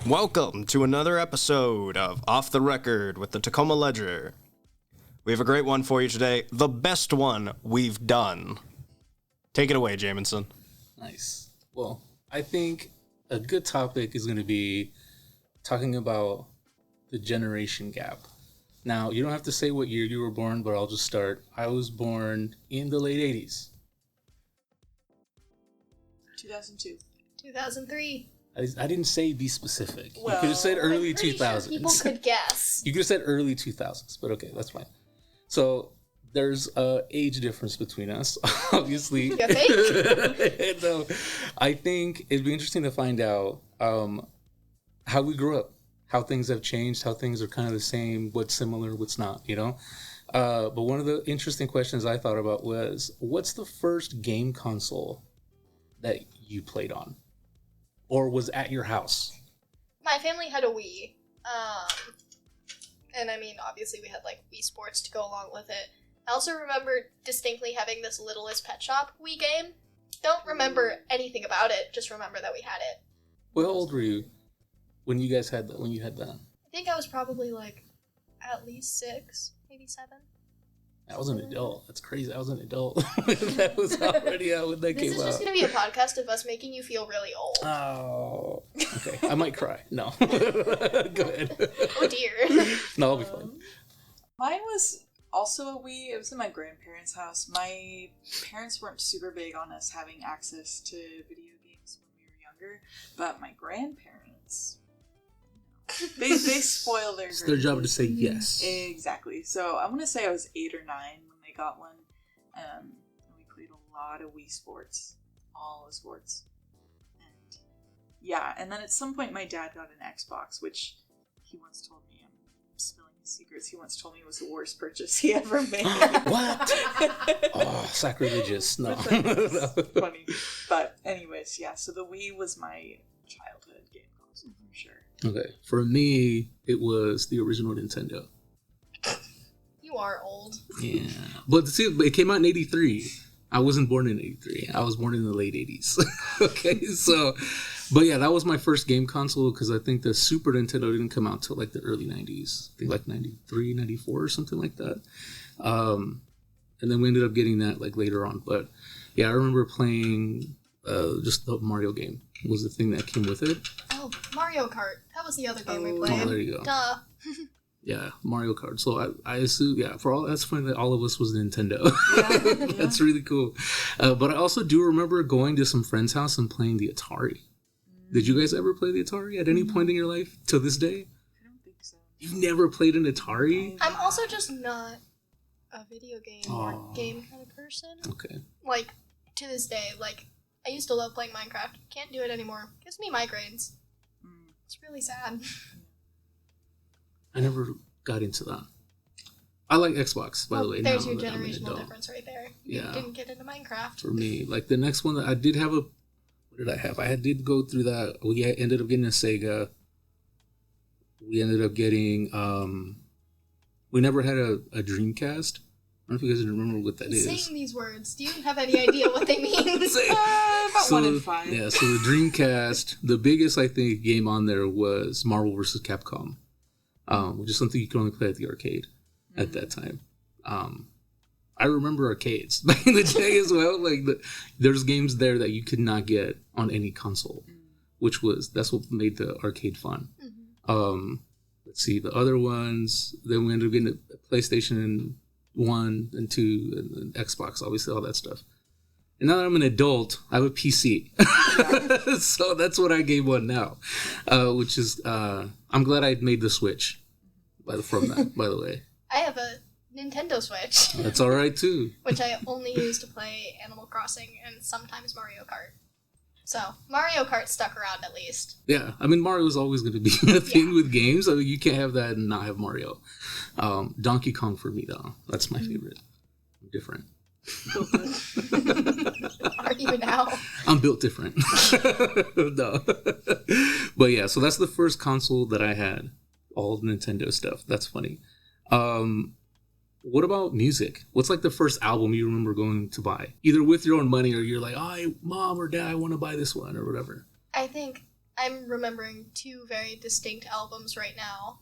Welcome to another episode of Off the Record with the Tacoma Ledger. We have a great one for you today, the best one we've done. Take it away, Jamenson. Nice. Well, I think a good topic is going to be talking about the generation gap. Now, you don't have to say what year you were born, but I'll just start. I was born in the late 80s. 2002. 2003. I didn't say be specific. Well, you could have said early 2000s. Sure people could guess. You could have said early 2000s, but okay, that's fine. So there's a age difference between us, obviously. You think? And, I think it'd be interesting to find out how we grew up, how things have changed, how things are kind of the same, what's similar, what's not, you know? But one of the interesting questions I thought about was, what's the first game console that you played on? Or was at your house? My family had a Wii. And I mean, obviously we had like Wii Sports to go along with it. I also remember distinctly having this Littlest Pet Shop Wii game. Don't remember anything about it, just remember that we had it. Well, how old were you when you guys had that? When you had that? I think I was probably like at least 6, maybe 7. I was an adult. That's crazy. I was an adult. That was already out when that came out. This is just going to be a podcast of us making you feel really old. Oh, okay. I might cry. No. Go ahead. Oh dear. No, I'll be fine. Mine was also a Wii. It was in my grandparents' house. My parents weren't super big on us having access to video games when we were younger, but my grandparents, they spoil their It's their job to say yes. Exactly. So I want to say I was 8 or 9 when they got one. We played a lot of Wii Sports, all the sports. And yeah, and then at some point my dad got an Xbox, which he once told me, I'm spilling his secrets, he once told me it was the worst purchase he ever made. What? Oh, sacrilegious. No. That's funny. But anyways, yeah, so the Wii was my childhood game console for sure. Okay. For me, it was the original Nintendo. You are old. Yeah. But see, it came out in 83. I wasn't born in 83. I was born in the late 80s. Okay, so, but yeah, that was my first game console because I think the Super Nintendo didn't come out till like the early 90s. I think like 93, 94 or something like that. And then we ended up getting that like later on. But yeah, I remember playing just the Mario game was the thing that came with it. Oh, Mario Kart. That was the other game we played. Oh, there you go. Duh. Yeah, Mario Kart. So I assume, yeah, for all that's funny that all of us was Nintendo. Yeah. That's really cool. But I also do remember going to some friend's house and playing the Atari. Did you guys ever play the Atari at any point in your life to this day? I don't think so. You've never played an Atari? I'm also just not a video game or game kind of person. Okay. Like, to this day, like, I used to love playing Minecraft. Can't do it anymore. Gives me migraines. It's really sad. I never got into that. I like Xbox, by the way. There's now your that I'm an generational adult. difference right there. Yeah. You didn't get into Minecraft. For me, like the next one that I did have what did I have? I did go through that. We ended up getting a Sega. We ended up getting, we never had a Dreamcast. I don't know if you guys remember what that is. Saying these words, do you have any idea what they mean? About 1 in 5. Yeah, so the Dreamcast, the biggest, I think, game on there was Marvel vs. Capcom, which is something you could only play at the arcade at that time. I remember arcades back in the day as well. Like, there's games there that you could not get on any console, that's what made the arcade fun. Let's see, the other ones, then we ended up getting a PlayStation 1 and 2 and Xbox, obviously all that stuff. And now that I'm an adult, I have a PC. So that's what I gave one now, which is, I'm glad I made the switch from that, by the way. I have a Nintendo Switch. That's all right, too. Which I only use to play Animal Crossing and sometimes Mario Kart. So, Mario Kart stuck around at least. Yeah, I mean, Mario is always going to be a thing with games. I mean, you can't have that and not have Mario. Donkey Kong for me, though. That's my favorite. I'm different. Are you now? I'm built different. No. But yeah, so that's the first console that I had. All Nintendo stuff. That's funny. What about music? What's like the first album you remember going to buy? Either with your own money or you're like, oh, Mom or Dad, I want to buy this one or whatever. I think I'm remembering two very distinct albums right now.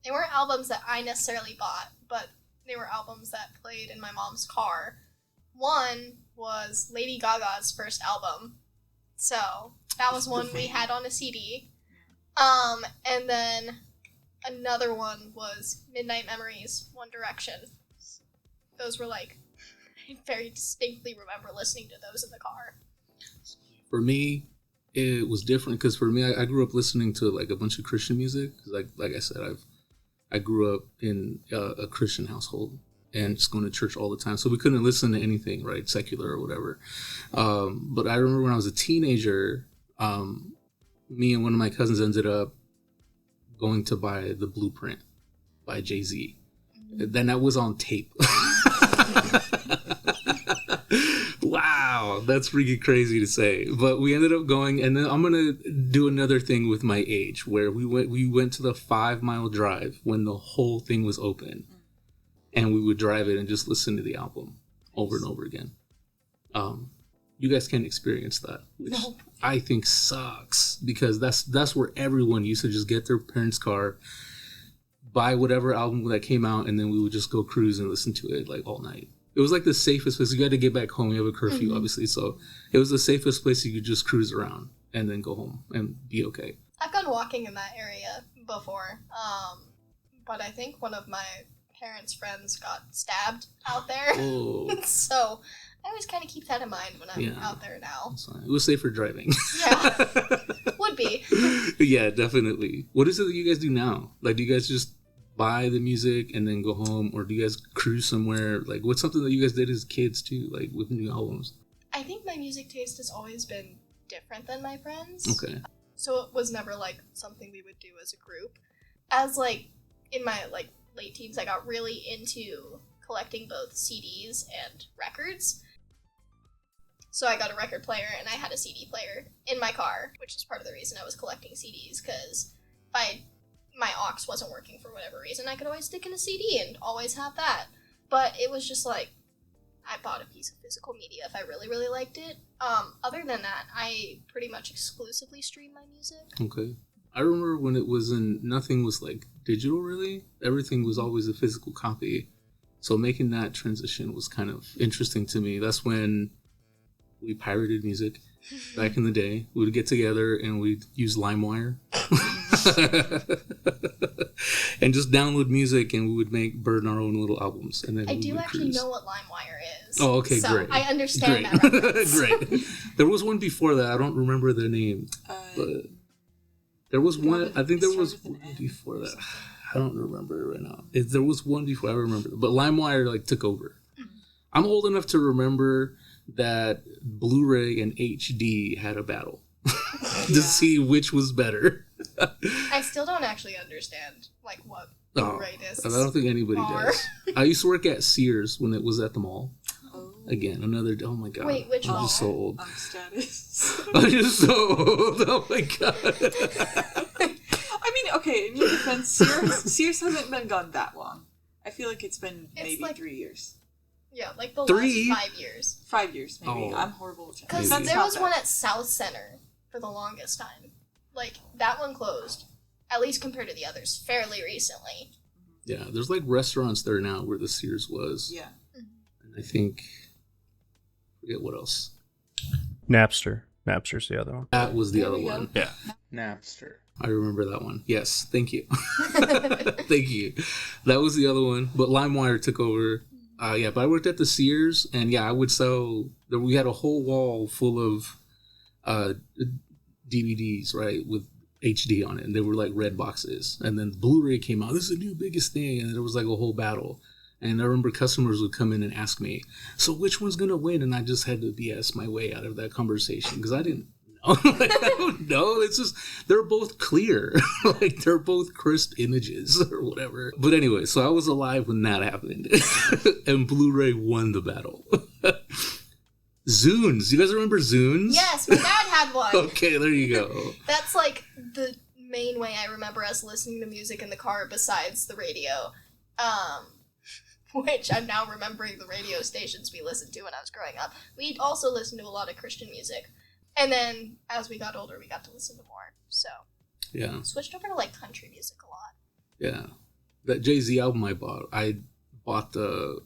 They weren't albums that I necessarily bought, but they were albums that played in my mom's car. One was Lady Gaga's first album. So that was one we had on a CD. And then another one was Midnight Memories, One Direction. Those were like, I very distinctly remember listening to those in the car. For me, it was different because for me, I grew up listening to like a bunch of Christian music. Like I said, I grew up in a Christian household and just going to church all the time. So we couldn't listen to anything, right, secular or whatever. But I remember when I was a teenager, me and one of my cousins ended up going to buy The Blueprint by Jay-Z. Then that was on tape. Wow, that's freaking crazy to say. But we ended up going, and then I'm gonna do another thing with my age, where we went to the 5-mile drive when the whole thing was open, and we would drive it and just listen to the album over and over again. You guys can't experience that, which I think sucks, because that's where everyone used to just get their parents' car, buy whatever album that came out, and then we would just go cruise and listen to it like all night. It was like the safest place. You had to get back home. You have a curfew, obviously, so it was the safest place you could just cruise around and then go home and be okay. I've gone walking in that area before, but I think one of my parents' friends got stabbed out there. Oh. So I always kind of keep that in mind when I'm out there now. It was safer driving. Yeah, would be. Yeah, definitely. What is it that you guys do now? Like, do you guys just buy the music and then go home, or do you guys cruise somewhere? Like, what's something that you guys did as kids too, like with new albums? I think my music taste has always been different than my friends. Okay. So it was never like something we would do as a group. As like in my like late teens, I got really into collecting both CDs and records. So I got a record player and I had a CD player in my car, which is part of the reason I was collecting CDs, because my aux wasn't working for whatever reason, I could always stick in a CD and always have that. But it was just like, I bought a piece of physical media if I really, really liked it. Other than that, I pretty much exclusively stream my music. Okay. I remember when it was nothing was like digital really. Everything was always a physical copy. So making that transition was kind of interesting to me. That's when we pirated music back in the day. We would get together and we'd use LimeWire. And just download music, and we would burn our own little albums. And then I do actually know what LimeWire is. Oh, okay, so great. I understand Great. that reference. Great. There was one before that. I don't remember the name, but there was one. I think there was one before that. I don't remember it right now. There was one before. I remember, but LimeWire like took over. I'm old enough to remember that Blu-ray and HD had a battle to see which was better. I still don't actually understand like what Blu-ray discs I don't think anybody are. does. I used to work at Sears when it was at the mall. Again, oh my god. Wait, which I'm mall? just so old. Status. I'm just so old. Oh my god. I mean, okay, in your defense, Sears hasn't been gone that long. I feel like it's been maybe like, 3 years. Yeah, like the 3? last 5 years. 5 years, maybe. Oh. I'm horrible with Because Maybe. there was one at South Center for the longest time. Like, that one closed, at least compared to the others, fairly recently. Yeah, there's like restaurants there now where the Sears was. Yeah. And I think, forget what else. Napster. Napster's the other one. That was the There other we go. one. Yeah. Napster. I remember that one. Yes, thank you. Thank you. That was the other one. But LimeWire took over. Yeah, but I worked at the Sears, and yeah, I would sell. We had a whole wall full of DVDs, right, with HD on it, and they were like red boxes. And then Blu-ray came out. This is the new biggest thing, and there was like a whole battle. And I remember customers would come in and ask me, "So which one's gonna win?" And I just had to BS my way out of that conversation because I didn't know. Like, I don't know. It's just they're both clear, like they're both crisp images or whatever. But anyway, so I was alive when that happened, and Blu-ray won the battle. Zunes, you guys remember Zunes? Yes, my dad had one. Okay, there you go. That's like the main way I remember us listening to music in the car besides the radio. Which I'm now remembering the radio stations we listened to when I was growing up. We also listened to a lot of Christian music. And then as we got older, we got to listen to more. So Yeah. switched over to like country music a lot. Yeah. That Jay-Z album I bought the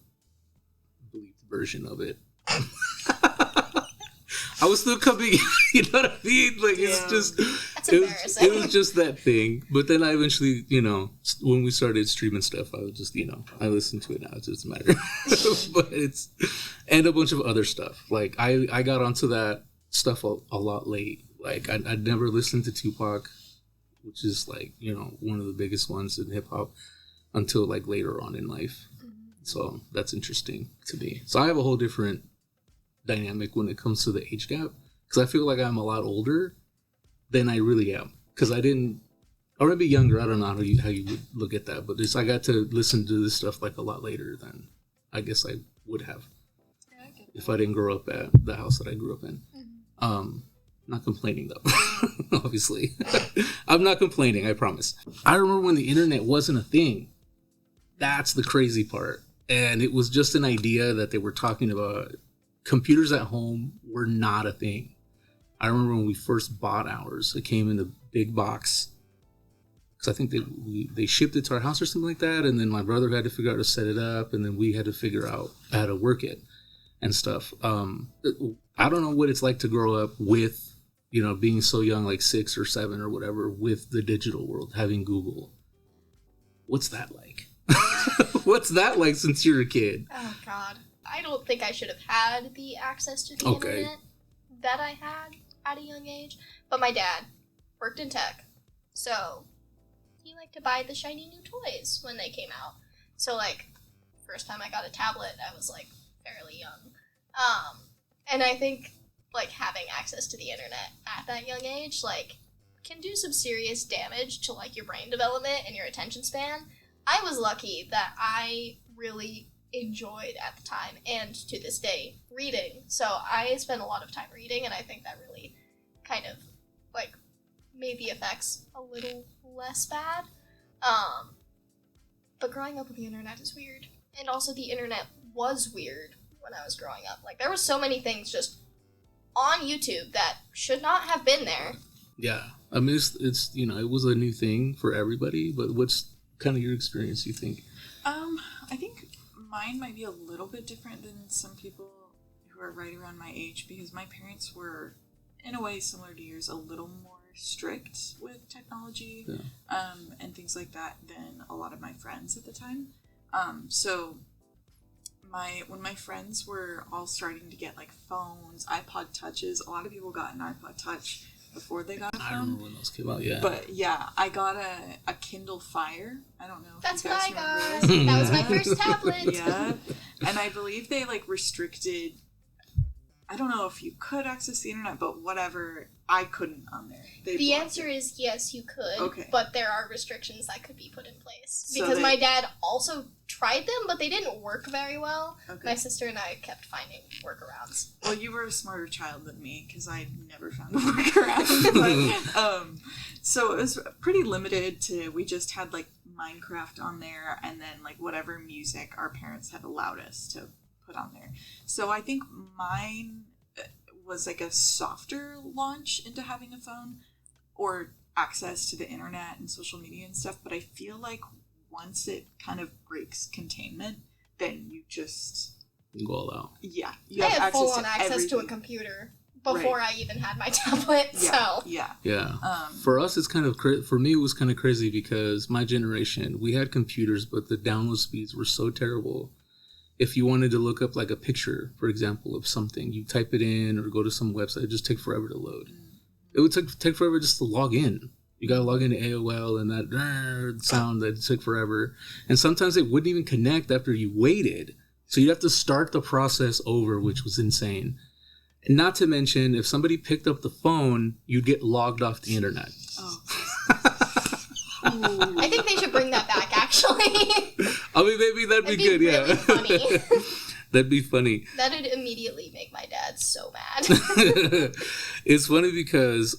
bleeped version of it. I was still coming, you know what I mean? Like, it's just, That's embarrassing. it was just that thing. But then I eventually, when we started streaming stuff, I was just, I listened to it now. It doesn't matter. But and a bunch of other stuff. Like, I got onto that stuff a lot late. Like, I'd never listened to Tupac, which is like, one of the biggest ones in hip hop, until like later on in life. So that's interesting to me. So I have a whole different dynamic when it comes to the age gap, because I feel like I'm a lot older than I really am, because I maybe younger, I don't know how you would look at that, but I got to listen to this stuff like a lot later than I guess I would have if I didn't grow up at the house that I grew up in. Not complaining though. Obviously. I'm not complaining, I promise. I remember when the internet wasn't a thing. That's the crazy part. And it was just an idea that they were talking about. Computers at home were not a thing. I remember when we first bought ours, it came in a big box, because I think they shipped it to our house or something like that, and then my brother had to figure out how to set it up, and then we had to figure out how to work it and stuff. I don't know what it's like to grow up with, being so young, like 6 or 7 or whatever, with the digital world, having Google. What's that like? What's that like since you're a kid? Oh, God. I don't think I should have had the access to the internet that I had at a young age. But my dad worked in tech, so he liked to buy the shiny new toys when they came out. So, like, first time I got a tablet, I was, like, fairly young. And I think, like, having access to the internet at that young age, like, can do some serious damage to, like, your brain development and your attention span. I was lucky that I really enjoyed at the time, and to this day, reading. So I spent a lot of time reading, and I think that really kind of, like, made the effects a little less bad. But growing up with the internet is weird. And also the internet was weird when I was growing up. Like, there were so many things just on YouTube that should not have been there. Yeah. I mean, it's it was a new thing for everybody, but what's kind of your experience, you think? I think mine might be a little bit different than some people who are right around my age, because my parents were, in a way similar to yours, a little more strict with technology and things like that than a lot of my friends at the time. So when my friends were all starting to get like phones, iPod Touches, a lot of people got an iPod Touch before they got a phone. I remember when those came out, yeah. But yeah, I got a Kindle Fire. I don't know if That's you guys what I remember got. this. That was my first tablet. Yeah. And I believe they like restricted, I don't know if you could access the internet, but whatever, I couldn't on there. The answer is yes, you could. Okay. But there are restrictions that could be put in place. So Because my dad also tried them, but they didn't work very well. Okay. My sister and I kept finding workarounds. Well, you were a smarter child than me, because I never found a workaround. But, so it was pretty limited to, we just had like Minecraft on there, and then like whatever music our parents had allowed us to put on there. So I think mine was like a softer launch into having a phone or access to the internet and social media and stuff. But I feel like once it kind of breaks containment, then you just go all out. Yeah, I had full-on access to a everything. computer before I even had my tablet. So Yeah. For us, it's kind of for me, it was kind of crazy, because my generation, we had computers, but the download speeds were so terrible. If you wanted to look up like a picture, for example, of something, you type it in or go to some website, it just take forever to load. It would take forever just to log in. You got to log into AOL, and that sound that took forever. And sometimes it wouldn't even connect after you waited. So you'd have to start the process over, which was insane. And not to mention, if somebody picked up the phone, you'd get logged off the internet. Oh. I think they should bring that back, actually. I mean, maybe that'd be good, really yeah. Funny. That'd be funny. That'd immediately make my dad so mad. It's funny because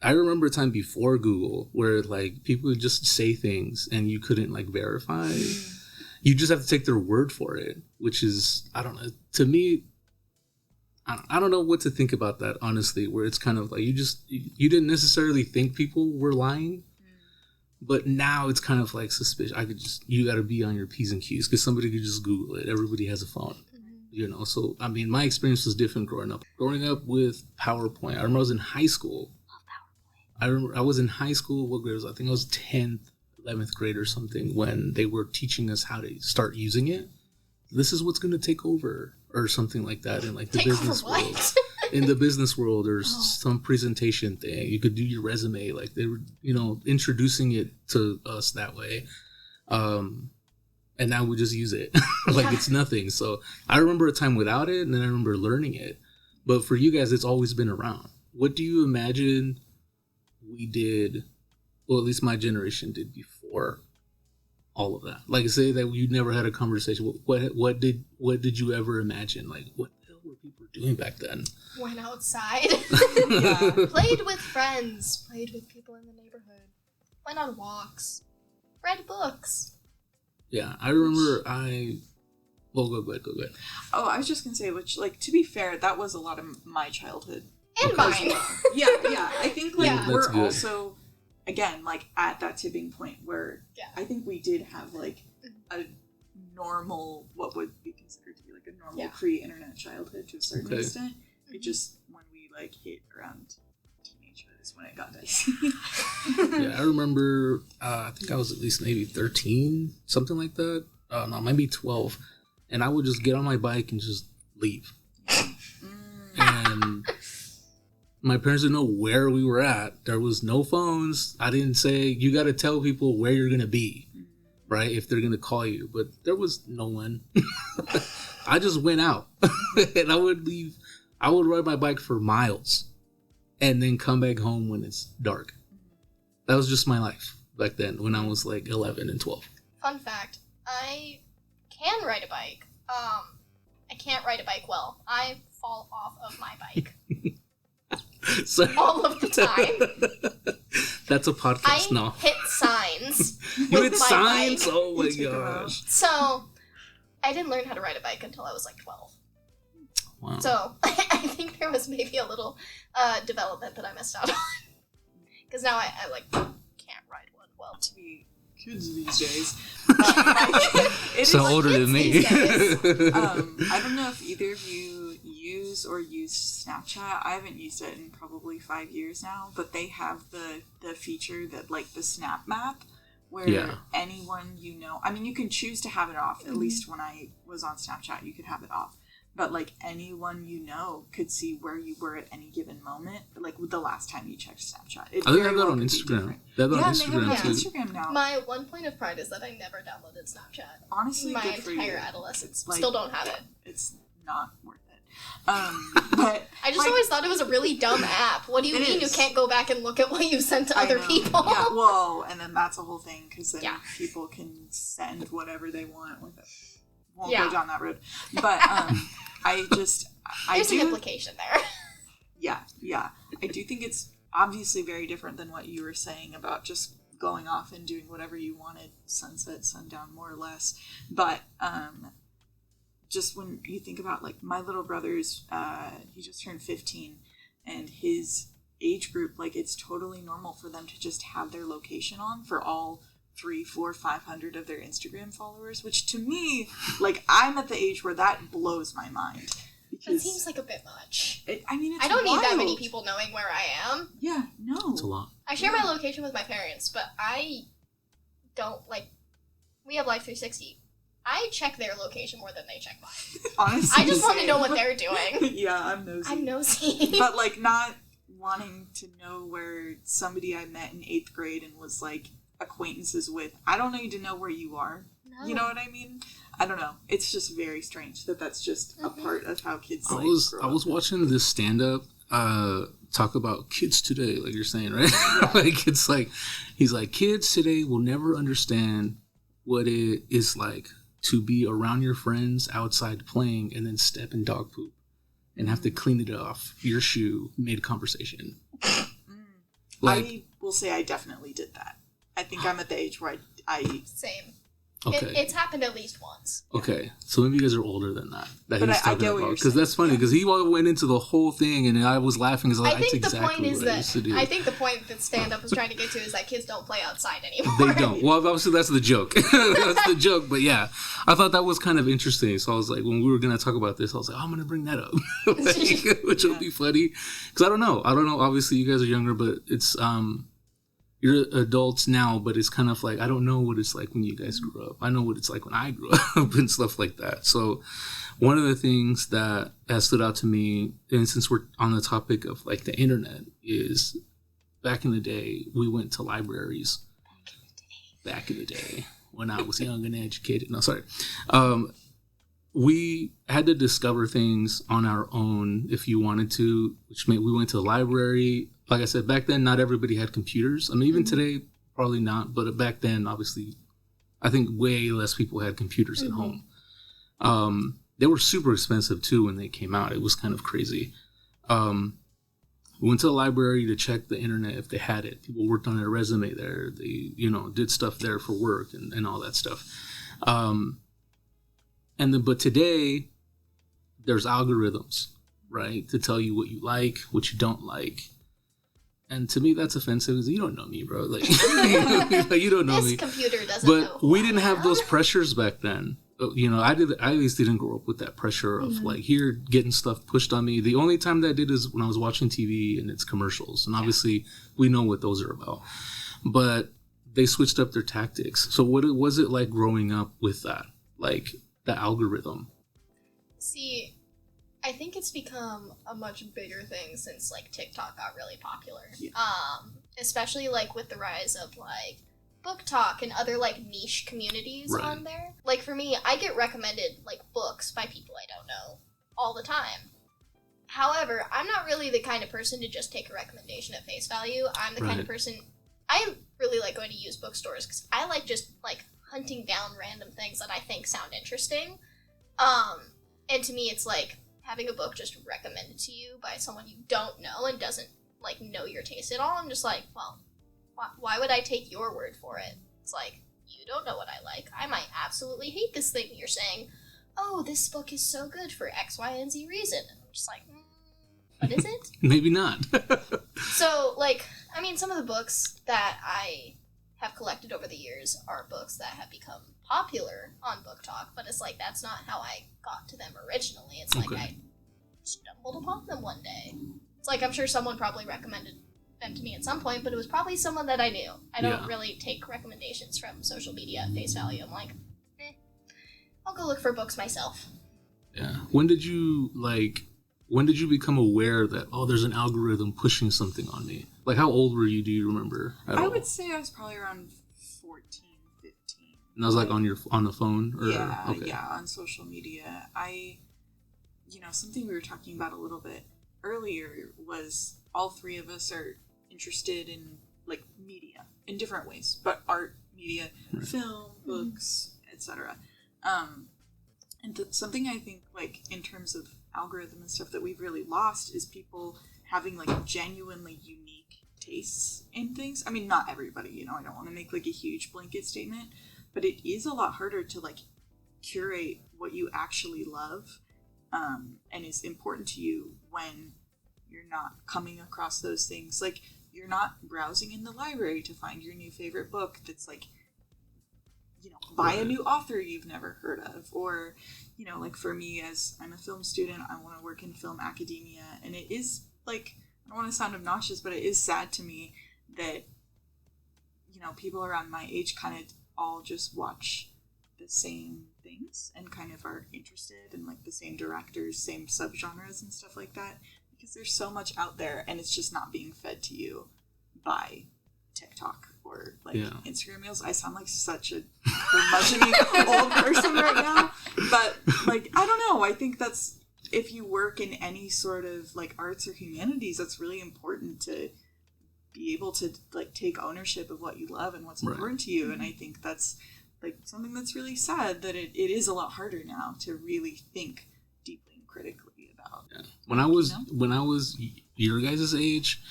I remember a time before Google where like people would just say things and you couldn't like verify. You just have to take their word for it, which is, I don't know, to me, I don't know what to think about that, honestly, where it's kind of like you didn't necessarily think people were lying, but now it's kind of like suspicious. You got to be on your P's and Q's because somebody could just Google it. Everybody has a phone, so I mean, my experience was different growing up. Growing up with PowerPoint, I remember I was in high school. I remember I was in high school. What grade was I think I was 10th, 11th grade or something when they were teaching us how to start using it. This is what's going to take over or something like that in like the business world. In the business world or some presentation thing. You could do your resume. Like they were, introducing it to us that way. And now we just use it. Like it's nothing. So I remember a time without it and then I remember learning it. But for you guys, it's always been around. What do you imagine we did, well, at least my generation did before all of that? Like, say that you never had a conversation. What did you ever imagine? Like, what the hell were people doing back then? Went outside. Played with friends. Played with people in the neighborhood. Went on walks. Read books. Yeah, I remember Well, go ahead. Oh, I was just going to say, which, like, to be fair, that was a lot of my childhood. And mine. Yeah. I think, like, Yeah. we're also, again, like, at that tipping point where I think we did have, like, a normal, what would be considered to be, like, a normal pre-internet childhood to a certain extent. It just, when we, like, hit around teenagehood is when it got dicey. Yeah, I remember, I think I was at least maybe 13, something like that. No, maybe 12. And I would just get on my bike and just leave. And my parents didn't know where we were at. There was no phones. I didn't say, you got to tell people where you're going to be, right? If they're going to call you. But there was no one. I just went out. And I would leave. I would ride my bike for miles. And then come back home when it's dark. That was just my life back then when I was like 11 and 12. Fun fact. I can ride a bike. I can't ride a bike well. I fall off of my bike. So, all of the time. That's a podcast now. I hit signs. You hit my signs? bike. Oh my gosh. So, I didn't learn how to ride a bike until I was like 12. Wow. So, I think there was maybe a little development that I missed out on. Because now I like can't ride one well. To be kids these days. So older than me. I don't know if either of you use Snapchat. I haven't used it in probably 5 years now, but they have the feature that, like, the Snap Map, where anyone you know, I mean, you can choose to have it off. At least when I was on Snapchat, you could have it off. But, like, anyone you know could see where you were at any given moment, like, the last time you checked Snapchat. They have that on Instagram. They have that on Instagram, too. Instagram now. My one point of pride is that I never downloaded Snapchat. Honestly, my good for entire you. adolescence. Like, still don't have it. It's not worth it. But I just always thought it was a really dumb app. What do you mean you can't go back and look at what you sent to other people? Yeah, well, and then that's a whole thing, because then people can send whatever they want with it. Won't go down that road. But there's an implication there. Yeah. I do think it's obviously very different than what you were saying about just going off and doing whatever you wanted, sunset, sundown, more or less. But just when you think about, like, my little brother's, he just turned 15, and his age group, like, it's totally normal for them to just have their location on for all 300, 400, 500 of their Instagram followers, which to me, like, I'm at the age where that blows my mind. That seems like a bit much. It's I don't need that many people knowing where I am. Yeah, no. It's a lot. I share my location with my parents, but I don't, like, we have Life 360. I check their location more than they check mine. Honestly, I just want to know what they're doing. Yeah, I'm nosy. I'm nosy. But, like, not wanting to know where somebody I met in 8th grade and was, like, acquaintances with. I don't need to know where you are. No. You know what I mean? I don't know. It's just very strange that that's just a part of how kids grow up. I was watching this stand-up talk about kids today, like you're saying, right? Yeah. Like, it's like, he's like, kids today will never understand what it is like to be around your friends outside playing and then step in dog poop and have to clean it off your shoe mid-conversation. Like, I will say I definitely did that. I think I'm at the age where I Same. Okay. It's happened at least once. Okay, so maybe you guys are older than that. But he's I talking get what about. you're Because saying. that's funny, because he went into the whole thing, and I was laughing because I that's think the exactly point is what I used to do. I think the point that stand-up was trying to get to is that kids don't play outside anymore. They don't. Well, obviously that's the joke. That's the joke. But yeah, I thought that was kind of interesting. So I was like, when we were gonna talk about this, I was like, I'm gonna bring that up, which will be funny. Because I don't know. Obviously, you guys are younger, but it's you're adults now, but it's kind of like, I don't know what it's like when you guys grew up. I know what it's like when I grew up and stuff like that. So one of the things that has stood out to me, and since we're on the topic of like the internet, is back in the day, we went to libraries. Back in the day when I was young and educated. No, sorry. We had to discover things on our own if you wanted to, which meant we went to the library. Like I said, back then, not everybody had computers. I mean, even today, probably not. But back then, obviously, I think way less people had computers at home. They were super expensive, too, when they came out. It was kind of crazy. We went to the library to check the internet if they had it. People worked on their resume there. They, did stuff there for work and all that stuff. But today, there's algorithms, right, to tell you what you like, what you don't like. And to me, that's offensive because you don't know me, bro. Like, you don't know me. This computer doesn't know. But we didn't have those pressures back then. I at least didn't grow up with that pressure of like here getting stuff pushed on me. The only time that I did is when I was watching TV and it's commercials. And obviously, we know what those are about. But they switched up their tactics. So what was it like growing up with that? Like, the algorithm? See, I think it's become a much bigger thing since like TikTok got really popular. Yeah. Especially like with the rise of like Book Talk and other like niche communities on there. Like for me, I get recommended like books by people I don't know all the time. However, I'm not really the kind of person to just take a recommendation at face value. I'm the kind of person, I really like going to used bookstores because I like just like hunting down random things that I think sound interesting. And to me, it's like having a book just recommended to you by someone you don't know and doesn't like know your taste at all. I'm just like, well, why would I take your word for it? It's like, you don't know what I like. I might absolutely hate this thing you're saying. Oh, this book is so good for X, Y, and Z reason. And I'm just like, what is it? Maybe not. So, like, I mean, some of the books that I have collected over the years are books that have become popular on Book Talk, but it's like, that's not how I got to them originally. It's like I stumbled upon them one day. It's like, I'm sure someone probably recommended them to me at some point, but it was probably someone that I knew. I don't really take recommendations from social media at face value. I'm like, I'll go look for books myself. Yeah. When did you become aware that, there's an algorithm pushing something on me? Like, how old were you? Do you remember at all? I would say I was probably around 14, 15. And that was like on the phone? Or, yeah, on social media. Something we were talking about a little bit earlier was all three of us are interested in, like, media in different ways, but art, media, film, books, etc. And something I think, like, in terms of algorithm and stuff that we've really lost is people having, like, genuinely unique tastes in things. I mean, not everybody, I don't want to make, like, a huge blanket statement, but it is a lot harder to, like, curate what you actually love and is important to you when you're not coming across those things. Like, you're not browsing in the library to find your new favorite book that's, like, by a new author you've never heard of. Or, like, for me, as I'm a film student, I want to work in film academia, and it is, like, I don't want to sound obnoxious, but it is sad to me that, people around my age kind of all just watch the same things and kind of are interested in, like, the same directors, same subgenres and stuff like that, because there's so much out there and it's just not being fed to you by TikTok or, like, Instagram Reels. I sound like such a curmudgeon old person right now, but, like, I don't know. I think that's, if you work in any sort of, like, arts or humanities, that's really important to be able to, like, take ownership of what you love and what's important to you. And I think that's, like, something that's really sad, that it is a lot harder now to really think deeply and critically about. Yeah. When I was your guys' age,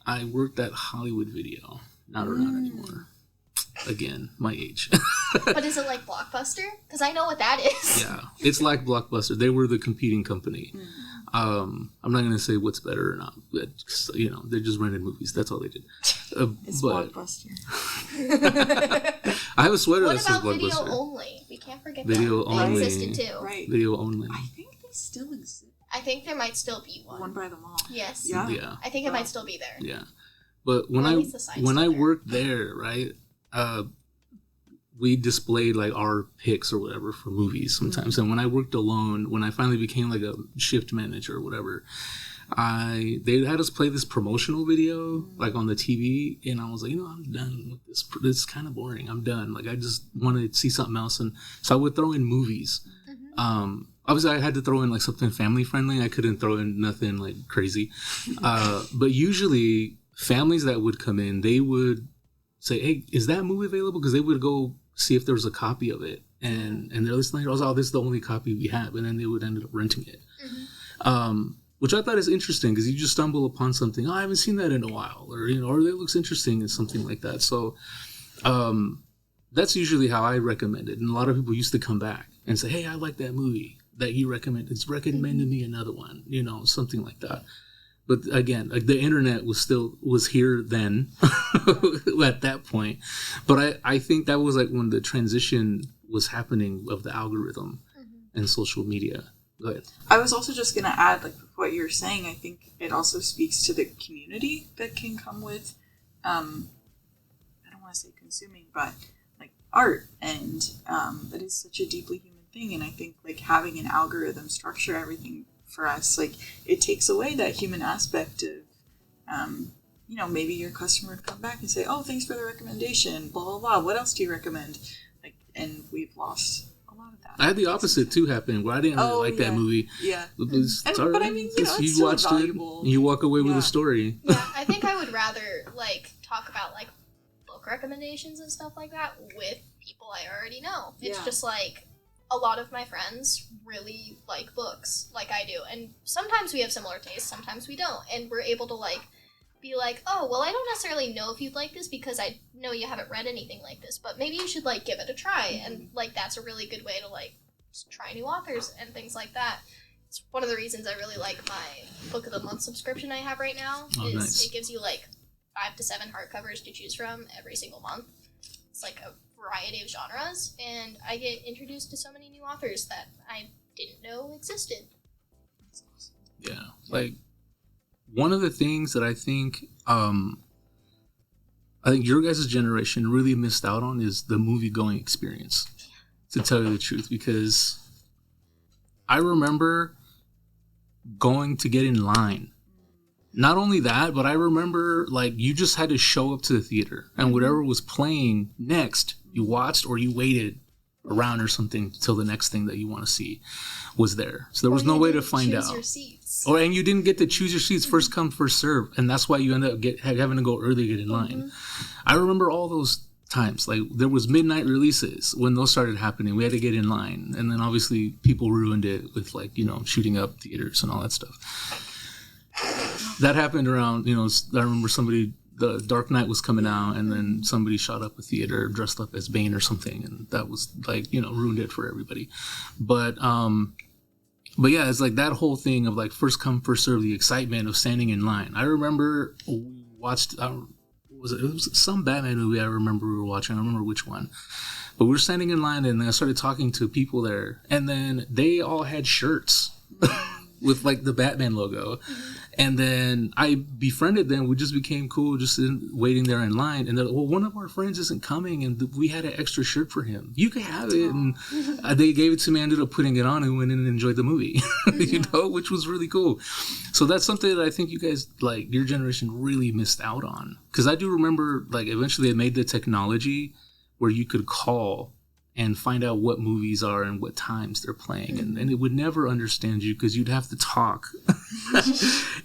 I worked at Hollywood Video. Not around anymore. again, my age. But is it like Blockbuster? Because I know what that is. Yeah, it's like Blockbuster. They were the competing company. I'm not going to say what's better or not, but they just rented movies. That's all they did. It's but Blockbuster. I have a sweater What that says about video Blockbuster. only? We can't forget Video that. only. They existed too. Right. Video only. I think they still exist. I think there might still be one. One by the mall. Yes. Yeah. I think it might still be there. Yeah. But when Or at I least the signs when I still there. worked there, right, we displayed like our picks or whatever for movies sometimes. And when I worked alone, when I finally became like a shift manager or whatever, they had us play this promotional video like on the TV, and I was like, I'm done with this. It's kind of boring. I'm done. Like I just want to see something else, and so I would throw in movies. Obviously, I had to throw in like something family friendly. I couldn't throw in nothing like crazy. But usually, families that would come in, they would say, "Hey, is that movie available?" Because they would go see if there was a copy of it, and they're listening. I was, "Oh, this is the only copy we have," and then they would end up renting it. Which I thought is interesting because you just stumble upon something. Oh, I haven't seen that in a while, or or it looks interesting and something like that. So that's usually how I recommend it. And a lot of people used to come back and say, "Hey, I like that movie that you recommended. It's recommended me another one," something like that. But again, like the internet was here then at that point. But I think that was like when the transition was happening of the algorithm and social media. Go ahead. I was also just going to add, like, with what you're saying, I think it also speaks to the community that can come with, I don't want to say consuming, but, like, art. And that is such a deeply human thing. And I think, like, having an algorithm structure everything for us, like, it takes away that human aspect of, maybe your customer would come back and say, "Oh, thanks for the recommendation, blah, blah, blah. What else do you recommend?" Like, and we've lost a lot of that. I had the opposite too happen where I didn't really like that movie. Yeah. It's But I mean, it's you still watched valuable. it, and you walk away with a story. Yeah, I think I would rather like talk about like book recommendations and stuff like that with people I already know. It's just like a lot of my friends really like books like I do, and sometimes we have similar tastes, sometimes we don't, and we're able to like be like, "Oh, well, I don't necessarily know if you'd like this because I know you haven't read anything like this, but maybe you should like give it a try." And like that's a really good way to like just try new authors and things like that. It's one of the reasons I really like my book of the month subscription I have right now. Nice. It gives you like 5 to 7 hardcovers to choose from every single month. It's like a variety of genres, and I get introduced to so many new authors that I didn't know existed. Yeah, like one of the things that I think your guys' generation really missed out on is the movie going experience, to tell you the truth, because I remember going to get in line. Not only that, but I remember like you just had to show up to the theater, and whatever was playing next, you watched or you waited around or something till the next thing that you want to see was there. So there was no way to find out. Your seats. And you didn't get to choose your seats, first come, first serve, and that's why you end up having to go early to get in line. I remember all those times. Like there was midnight releases when those started happening. We had to get in line, and then obviously people ruined it with like shooting up theaters and all that stuff. That happened around I remember the Dark Knight was coming out, and then somebody shot up a theater dressed up as Bane or something, and that was like ruined it for everybody. But yeah, it's like that whole thing of like first come first serve, the excitement of standing in line. I remember we watched it was some Batman movie I remember we were watching. I don't remember which one, but we were standing in line, and I started talking to people there, and then they all had shirts with like the Batman logo. And then I befriended them. We just became cool, just waiting there in line. And they're like, "Well, one of our friends isn't coming, and we had an extra shirt for him. You can have it." And they gave it to me. I ended up putting it on and went in and enjoyed the movie, which was really cool. So that's something that I think you guys, like your generation, really missed out on. Because I do remember, like, eventually they made the technology where you could call and find out what movies are and what times they're playing. And it would never understand you because you'd have to talk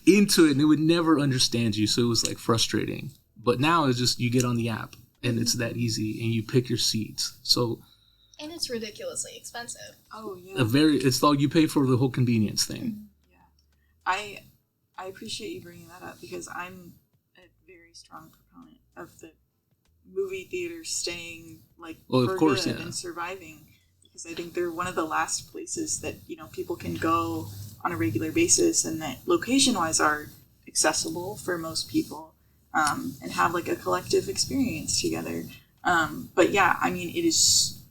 into it, and it would never understand you. So it was like frustrating. But now it's just you get on the app, and it's that easy, and you pick your seats. And it's ridiculously expensive. Oh, yeah. It's all you pay for the whole convenience thing. Yeah. I appreciate you bringing that up because I'm a very strong proponent of the movie theaters staying like Well, of for course, good yeah. and surviving, because I think they're one of the last places that, you know, people can go on a regular basis, and that location wise are accessible for most people, and have like a collective experience together. But yeah, I mean, it is,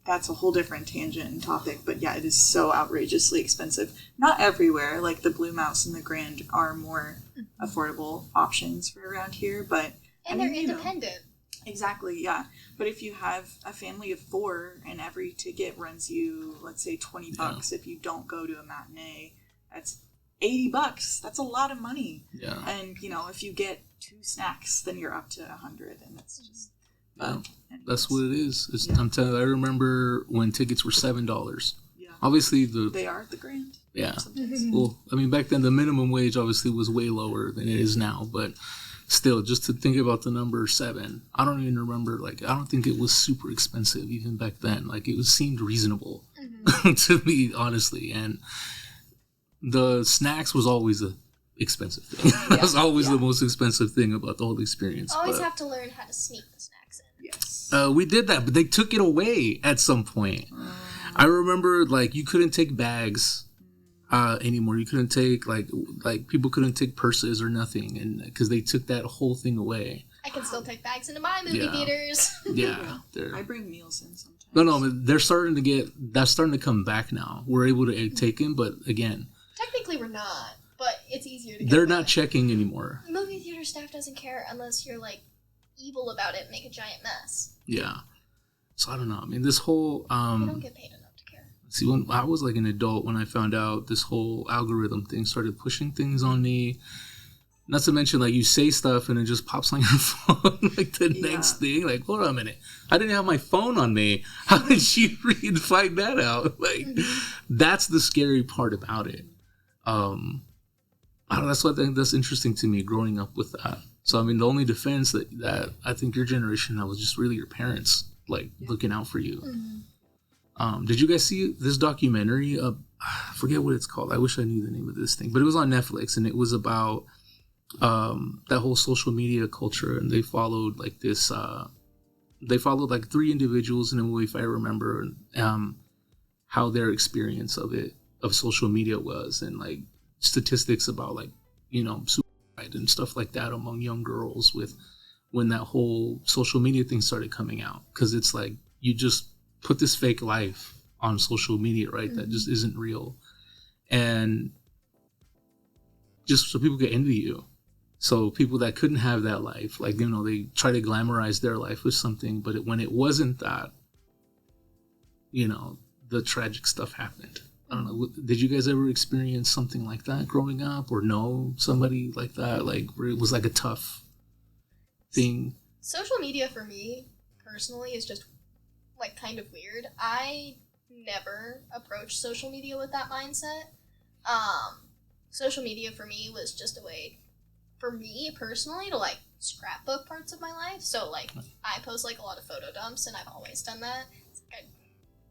that's a whole different tangent and topic, but yeah, it is so outrageously expensive. Not everywhere, like the Blue Mouse and the Grand are more affordable options for around here, but And I they're mean, you know, independent. exactly, yeah. But if you have a family of 4 and every ticket runs you, let's say $20 if you don't go to a matinee, that's $80. That's a lot of money. Yeah. And you know, if you get 2 snacks, then you're up to $100, and that's just. Yeah. Anyways. That's what it is. Yeah. I'm telling you, I remember when tickets were $7. Yeah. Obviously, They are at the Grand. yeah. Sometimes. Well, I mean, back then the minimum wage obviously was way lower than it is now, but still, just to think about the number 7, I don't even remember. Like, I don't think it was super expensive even back then. Like, it was seemed reasonable to me, honestly. And the snacks was always a expensive thing. That was always the most expensive thing about the whole experience. Always but, have to learn how to sneak the snacks in. Yes. we did that, but they took it away at some point. I remember, like, you couldn't take bags anymore. You couldn't take like people couldn't take purses or nothing, and because they took that whole thing away. I can still take bags into my movie Yeah. theaters. Yeah, I bring meals in sometimes. no, but that's starting to come back now. We're able to take in, but again, Technically, we're not, but it's easier to get they're away. not checking anymore. Movie theater staff doesn't care unless you're like evil about it and make a giant mess. Yeah, so I don't know. I mean, this whole You don't get paid enough to care. see, when I was like an adult, when I found out this whole algorithm thing started pushing things on me. Not to mention, like, you say stuff and it just pops on your phone, like the next thing. Like, hold on a minute, I didn't have my phone on me. How did she find that out? Like, that's the scary part about it. I don't know, that's what I think that's interesting to me growing up with that. So I mean, the only defense that I think your generation had was just really your parents, like, looking out for you. Did you guys see this documentary? I forget what it's called. I wish I knew the name of this thing, but it was on Netflix, and it was about that whole social media culture, and they followed like this. They followed like 3 individuals in a movie, if I remember, how their experience of social media was, and like statistics about, like, you know, suicide and stuff like that among young girls when that whole social media thing started coming out, because it's like you just put this fake life on social media, right? That just isn't real, and just so people could envy you. So people that couldn't have that life, like, you know, they try to glamorize their life with something, but when it wasn't that, you know, the tragic stuff happened. I don't know. Did you guys ever experience something like that growing up, or know somebody like that, like where it was like a tough thing? Social media for me personally is just like kind of weird. I never approached social media with that mindset. Social media for me was just a way for me personally to like scrapbook parts of my life. So like I post like a lot of photo dumps, and I've always done that. It's like,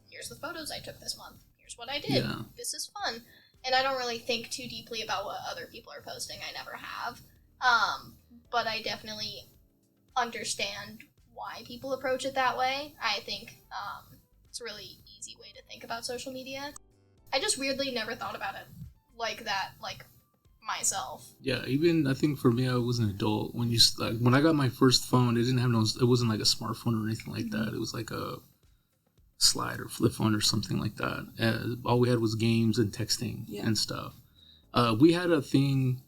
here's the photos I took this month. Here's what I did. Yeah. This is fun. And I don't really think too deeply about what other people are posting. I never have. But I definitely understand why people approach it that way. I think it's a really easy way to think about social media. I just weirdly never thought about it like that, like myself. Yeah, even I think for me, I was an adult when I got my first phone. It didn't have it wasn't like a smartphone or anything like that. It was like a slide or flip phone or something like that. All we had was games and texting and stuff. We had a thing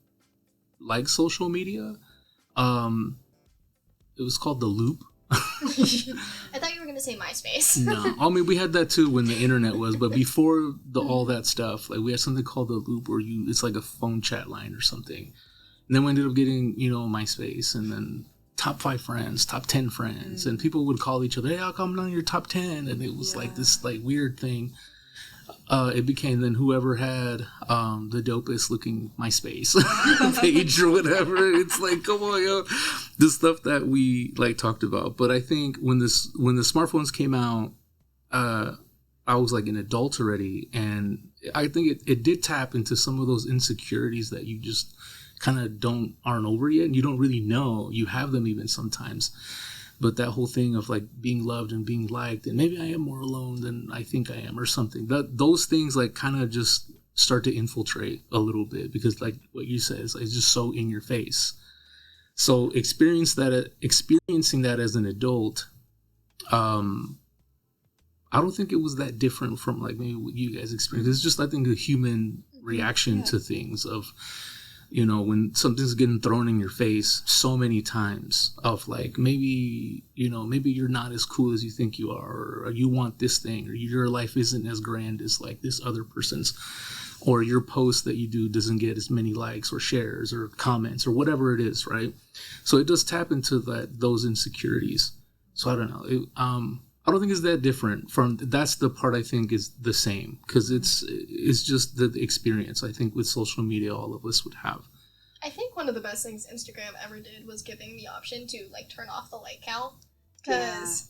like social media. It was called The Loop. I thought you were going to say MySpace. No, I mean, we had that too when the internet was, but before all that stuff, like we had something called The Loop, where it's like a phone chat line or something. And then we ended up getting, you know, MySpace, and then top 5 friends, top 10 friends, and people would call each other, hey, I'll come on your top 10, and it was like this like weird thing. It became then whoever had the dopest looking MySpace page or whatever. It's like, come on, yo, the stuff that we like talked about. But I think when the smartphones came out, I was like an adult already, and I think it did tap into some of those insecurities that you just kind of aren't over yet, and you don't really know you have them even sometimes. But that whole thing of like being loved and being liked, and maybe I am more alone than I think I am or something, those things like kind of just start to infiltrate a little bit, because like what you said is like, it's just so in your face. So experiencing that as an adult, I don't think it was that different from like maybe what you guys experienced. It's just, I think, a human reaction to things of, you know, when something's getting thrown in your face so many times of like, maybe, you know, maybe you're not as cool as you think you are, or you want this thing, or your life isn't as grand as like this other person's, or your post that you do doesn't get as many likes or shares or comments or whatever it is, right? So it does tap into those insecurities. So I don't know. I don't think it's that different from, that's the part I think is the same, because it's just the experience I think with social media all of us would have. I think one of the best things Instagram ever did was giving the option to like turn off the like count, because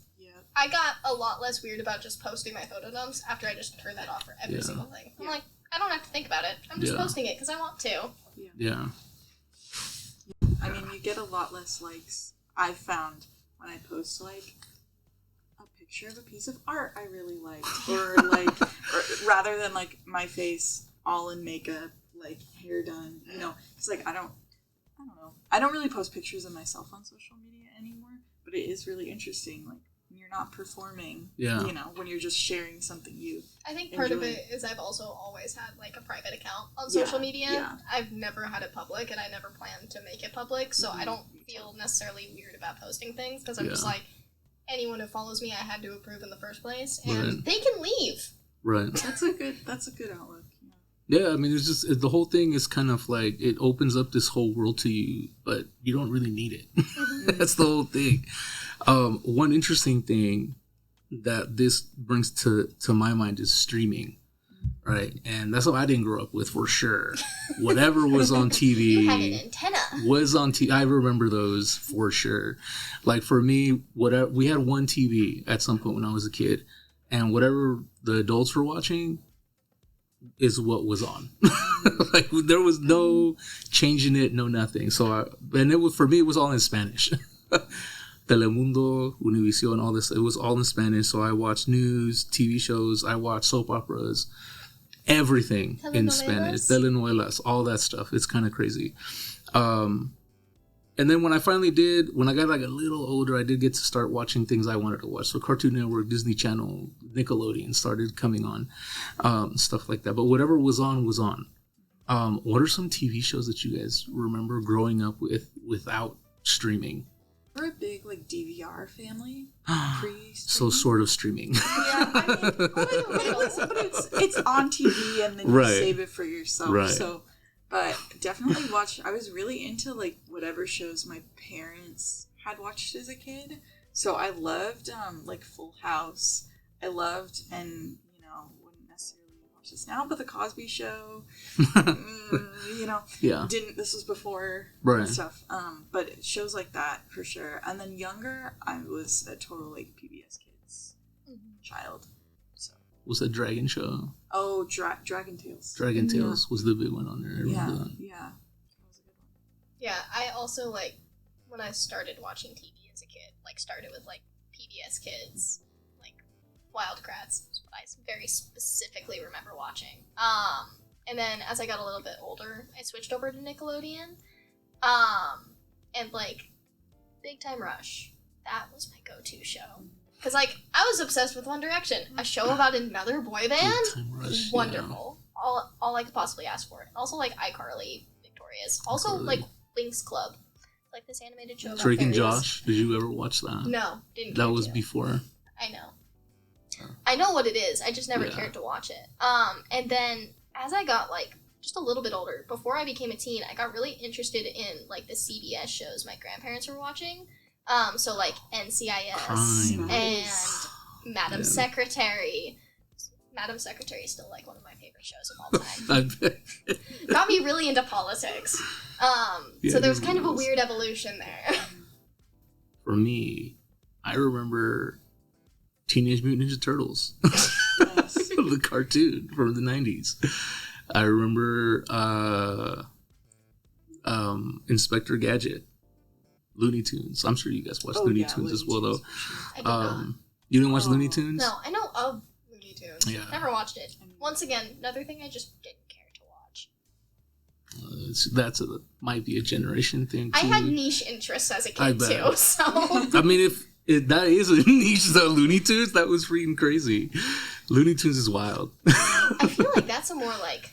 I got a lot less weird about just posting my photo dumps after I just turned that off for every single thing. I'm like, I don't have to think about it. I'm just posting it because I want to. Yeah. I mean, you get a lot less likes, I've found, when I post like picture of a piece of art I really liked, or like, or rather than like my face all in makeup, like hair done, you know, it's like I don't know. I don't really post pictures of myself on social media anymore, but it is really interesting, like when you're not performing, you know, when you're just sharing something you I think part of it is I've also always had like a private account on social media. Yeah. I've never had it public, and I never plan to make it public, so I don't feel necessarily weird about posting things, because I'm just like, anyone who follows me, I had to approve in the first place, and they can leave. Right. That's a good outlook. Yeah, I mean, it's just, the whole thing is kind of like, it opens up this whole world to you, but you don't really need it. That's the whole thing. One interesting thing that this brings to my mind is streaming, right? And that's what I didn't grow up with, for sure. Whatever was on TV. You had an antenna. Was on TV. I remember those for sure. Like for me, we had one TV at some point when I was a kid, and whatever the adults were watching is what was on. Like there was no changing it, no nothing. So for me, it was all in Spanish. Telemundo, Univision, all this, it was all in Spanish. So I watched news, TV shows, I watched soap operas, everything in Spanish, telenovelas, all that stuff. It's kind of crazy. And then when I got like a little older, I did get to start watching things I wanted to watch. So Cartoon Network, Disney Channel, Nickelodeon started coming on, stuff like that. But whatever was on, was on. What are some TV shows that you guys remember growing up with without streaming? We're a big like DVR family. So sort of streaming. Yeah, I mean, but it's on TV, and then you save it for yourself. Right. So. But definitely I was really into like whatever shows my parents had watched as a kid. So I loved like Full House. I loved, and you know, wouldn't necessarily watch this now, but The Cosby Show. You know, this was before and stuff. But shows like that for sure. And then younger, I was a total like PBS Kids child. Was that Dragon Show? Oh, Dragon Tales. Dragon Tales was the big one on there. Yeah. That was a good one. Yeah, I also, like, when I started watching TV as a kid, like, started with, like, PBS Kids, like, Wildcrats is what I very specifically remember watching. And then as I got a little bit older, I switched over to Nickelodeon. And, like, Big Time Rush, that was my go-to show. Because, like, I was obsessed with One Direction, a show about another boy band. Rush, wonderful. Yeah. All I could possibly ask for. Also, like, iCarly, Victorious. Also, like, Winx Club. Like, this animated show about Drake and fairies. Josh, did you ever watch that? No, didn't That care was to. before. I know. I know what it is. I just never cared to watch it. And then, as I got, like, just a little bit older, before I became a teen, I got really interested in, like, the CBS shows my grandparents were watching. So like NCIS Crime. and Madam Secretary. Madam Secretary is still like one of my favorite shows of all time. Got me really into politics. So there was kind of a weird evolution there. For me, I remember Teenage Mutant Ninja Turtles, the cartoon from the 90s. I remember Inspector Gadget. Looney Tunes. I'm sure you guys watch Oh, Looney yeah, Tunes Looney as well, Tunes though. for sure. I did not. You didn't watch Oh. Looney Tunes? No, I know of Looney Tunes. Yeah. Never watched it. Once again, another thing I just didn't care to watch. Might be a generation thing, too. I had niche interests as a I kid, bet. too, so... I mean, if that is a niche, though, Looney Tunes, that was freaking crazy. Looney Tunes is wild. I feel like that's a more, like...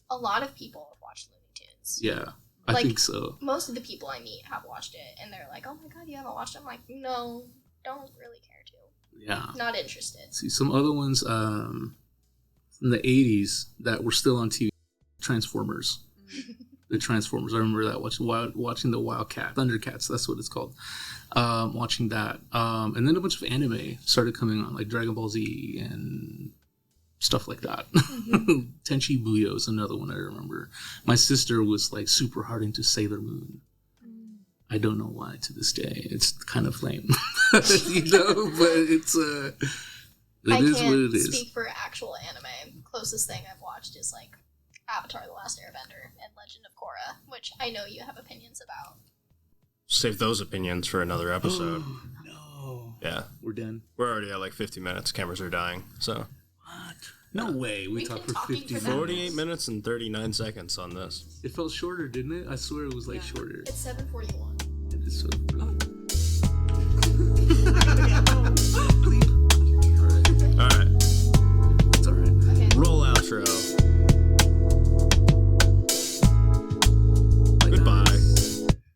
A lot of people have watched Looney Tunes. Yeah, I Like, think so. Most of the people I meet have watched it, and they're like, oh my god, you haven't watched it? I'm like, no, don't really care to. Yeah. Not interested. See, some other ones from the 80s that were still on TV. Transformers. The Transformers. I remember that, watching the Wildcat. Thundercats, that's what it's called. Watching that. And then a bunch of anime started coming on, like Dragon Ball Z and stuff like that. Tenchi Muyo is another one I remember. My sister was like super hard into Sailor Moon. I don't know why to this day. It's kind of lame. But it's it I is can't what it is. speak for actual anime. Closest thing I've watched is like Avatar: The Last Airbender and Legend of Korra, which I know you have opinions about. Save those opinions for another episode. No. Yeah. We're done. We're already at like 50 minutes. Cameras are dying. So What? No way. We We've talked been for talking 50 for that 48 minutes and 39 seconds on this. It felt shorter, didn't it? I swear it was like Yeah. shorter. It's 7:41. It is so I gotta go. Please